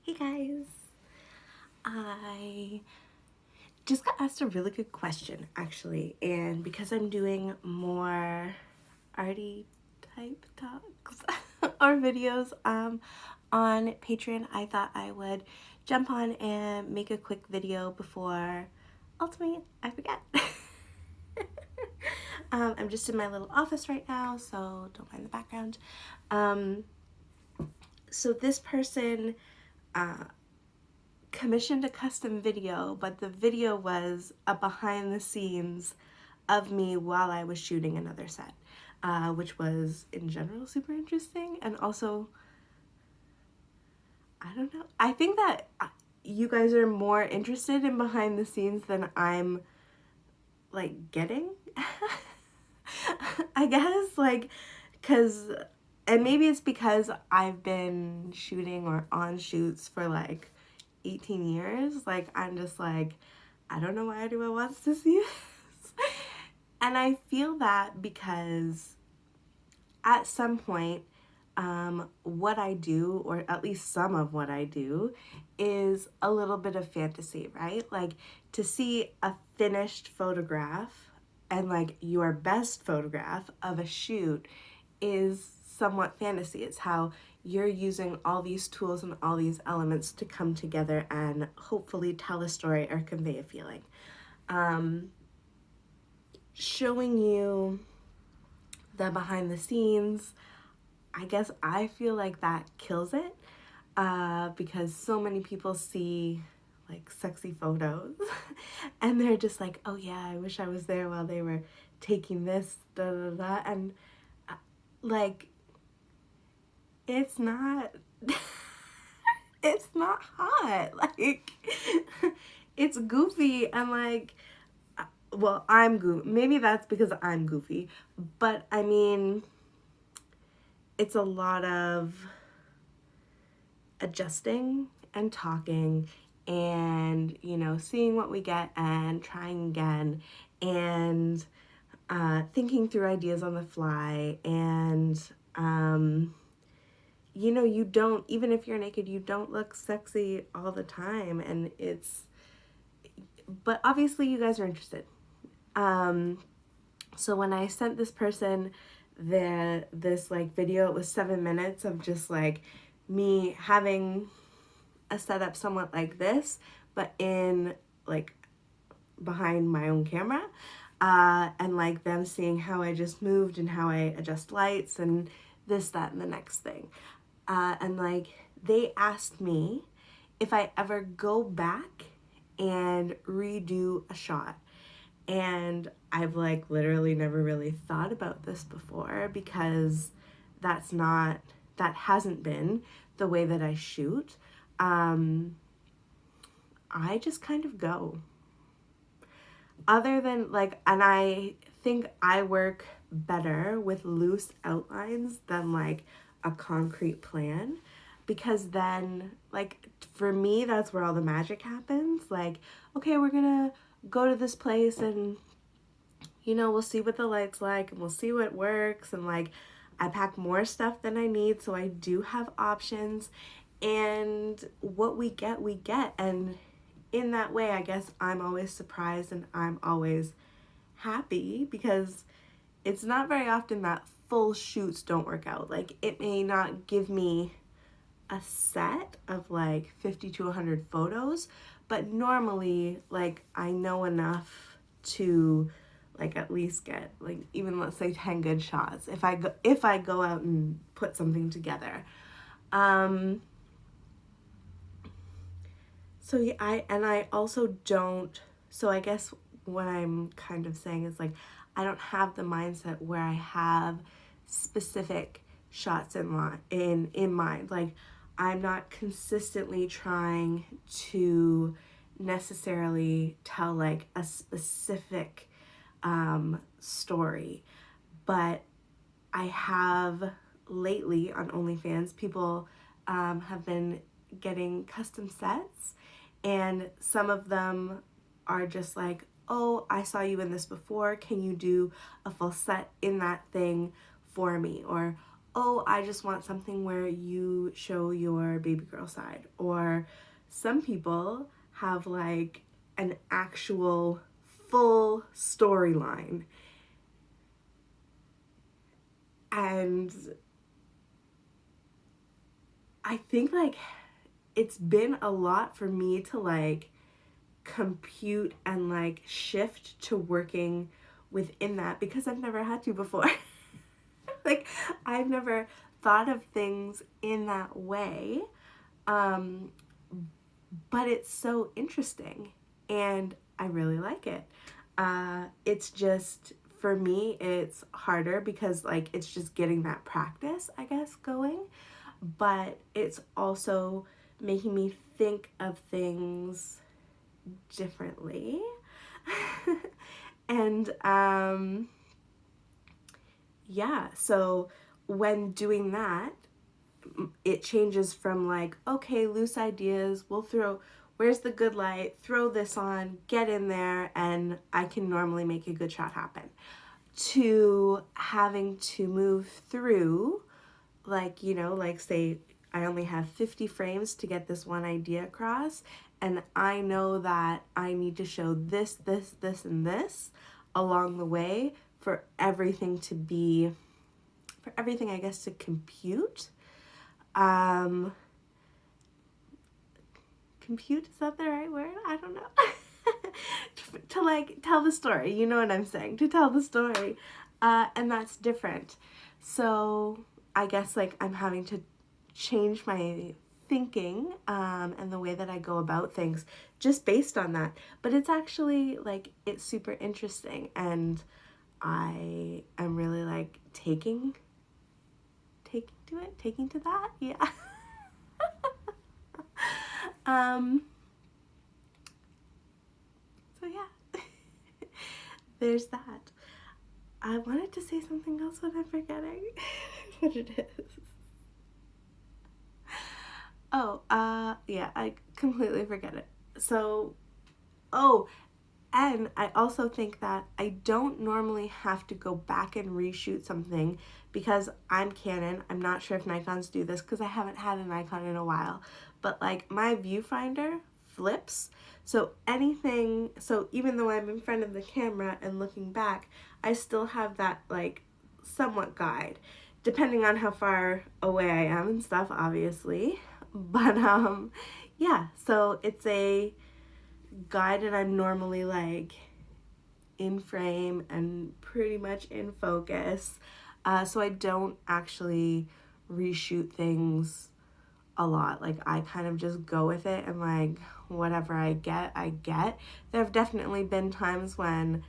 Hey guys, I just got asked a really good question actually, and because I'm doing more arty type talks or videos on Patreon, I thought I would jump on and make a quick video before ultimately I forget. I'm just in my little office right now, so don't mind the background. So this person commissioned a custom video, but the video was a behind the scenes of me while I was shooting another set, which was in general super interesting. And also, I don't know, I think that you guys are more interested in behind the scenes than I'm like getting. I guess, like, because, and maybe it's because I've been shooting or on shoots for like 18 years. Like, I'm just like, I don't know why anyone wants to see this. And I feel that because at some point, what I do, or at least some of what I do, is a little bit of fantasy, right? Like, to see a finished photograph and like your best photograph of a shoot is somewhat fantasy. It's how you're using all these tools and all these elements to come together and hopefully tell a story or convey a feeling. Showing you the behind the scenes, I guess I feel like that kills it, because so many people see like sexy photos and they're just like, oh yeah, I wish I was there while they were taking this, da da da. And like, it's not it's not hot. Like, it's goofy and like, well, I'm goofy. Maybe that's because I'm goofy, but I mean, it's a lot of adjusting and talking and, you know, seeing what we get and trying again and thinking through ideas on the fly. And you know, you don't, even if you're naked, you don't look sexy all the time. And it's, but obviously you guys are interested. So when I sent this person this like video, it was 7 minutes of just like me having a setup somewhat like this, but in like behind my own camera, and like them seeing how I just moved and how I adjust lights and this, that, and the next thing. And like, they asked me if I ever go back and redo a shot. And I've like literally never really thought about this before because that hasn't been the way that I shoot. I just kind of go. Other than like, and I think I work better with loose outlines than like a concrete plan, because then like for me that's where all the magic happens. Like, okay, we're gonna go to this place and, you know, we'll see what the light's like and we'll see what works, and like I pack more stuff than I need, so I do have options, and what we get, we get. And in that way, I guess I'm always surprised and I'm always happy, because it's not very often that full shoots don't work out. Like, it may not give me a set of like 50 to 100 photos, but normally like I know enough to like at least get like, even let's say 10 good shots if I go out and put something together. So yeah, I also don't, so I guess what I'm kind of saying is like, I don't have the mindset where I have specific shots in mind. Like, I'm not consistently trying to necessarily tell like a specific story, but I have lately on OnlyFans, people have been getting custom sets, and some of them are just like, oh, I saw you in this before, can you do a full set in that thing for me? Or, oh, I just want something where you show your baby girl side. Or some people have like an actual full storyline. And I think like it's been a lot for me to like compute and like shift to working within that because I've never had to before. Like I've never thought of things in that way. Um, but it's so interesting and I really like it. It's just, for me, it's harder because like it's just getting that practice, I guess, going. But it's also making me think of things differently. And yeah, so when doing that, it changes from like, okay, loose ideas, we'll throw, where's the good light, throw this on, get in there, and I can normally make a good shot happen, to having to move through, like, you know, like say I only have 50 frames to get this one idea across, and I know that I need to show this, this, this, and this along the way for everything to be, for everything, I guess, to compute. Compute, is that the right word? I don't know. To like tell the story, you know what I'm saying? To tell the story. And that's different. So I guess like I'm having to change my thinking and the way that I go about things just based on that. But it's actually like, it's super interesting, and I am really like taking to that. Yeah. So yeah, there's that. I wanted to say something else, but I'm forgetting what it is. Oh, yeah, I completely forget it. So, oh, and I also think that I don't normally have to go back and reshoot something because I'm Canon. I'm not sure if Nikons do this because I haven't had a Nikon in a while. But like my viewfinder flips. So anything, so even though I'm in front of the camera and looking back, I still have that like somewhat guide, depending on how far away I am and stuff, obviously. But yeah, so it's a guide, and I'm normally like in frame and pretty much in focus. So I don't actually reshoot things a lot. Like I kind of just go with it, and like whatever I get, I get. There have definitely been times when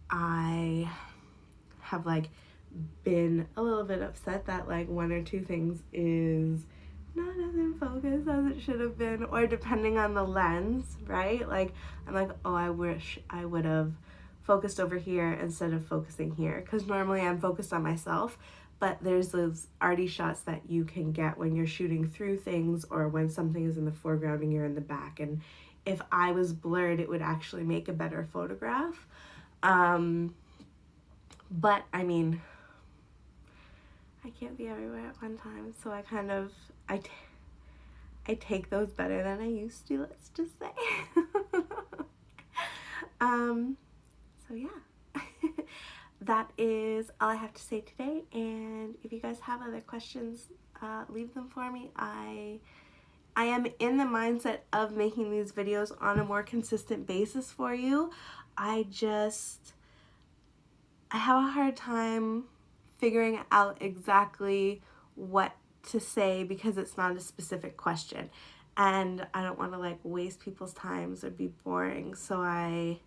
I have like been a little bit upset that like one or two things is not as in focus as it should have been, or depending on the lens, right? Like I'm like, oh, I wish I would have focused over here instead of focusing here, because normally I'm focused on myself, but there's those arty shots that you can get when you're shooting through things, or when something is in the foreground and you're in the back, and if I was blurred it would actually make a better photograph. But I mean, I can't be everywhere at one time, so I kind of, I take those better than I used to, let's just say. So yeah, that is all I have to say today, and if you guys have other questions, leave them for me. I am in the mindset of making these videos on a more consistent basis for you. I have a hard time figuring out exactly what to say because it's not a specific question, and I don't want to like waste people's times or be boring, so I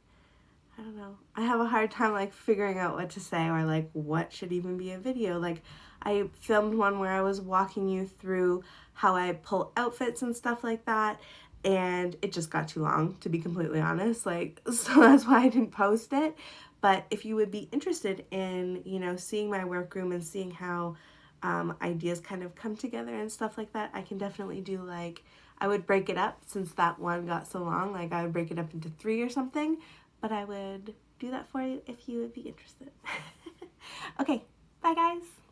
don't know. I have a hard time like figuring out what to say, or like what should even be a video. Like I filmed one where I was walking you through how I pull outfits and stuff like that, and it just got too long, to be completely honest. Like, so that's why I didn't post it. But if you would be interested in, you know, seeing my workroom and seeing how ideas kind of come together and stuff like that, I can definitely do like, I would break it up, since that one got so long, like I would break it up into 3 or something, but I would do that for you if you would be interested. Okay, bye guys.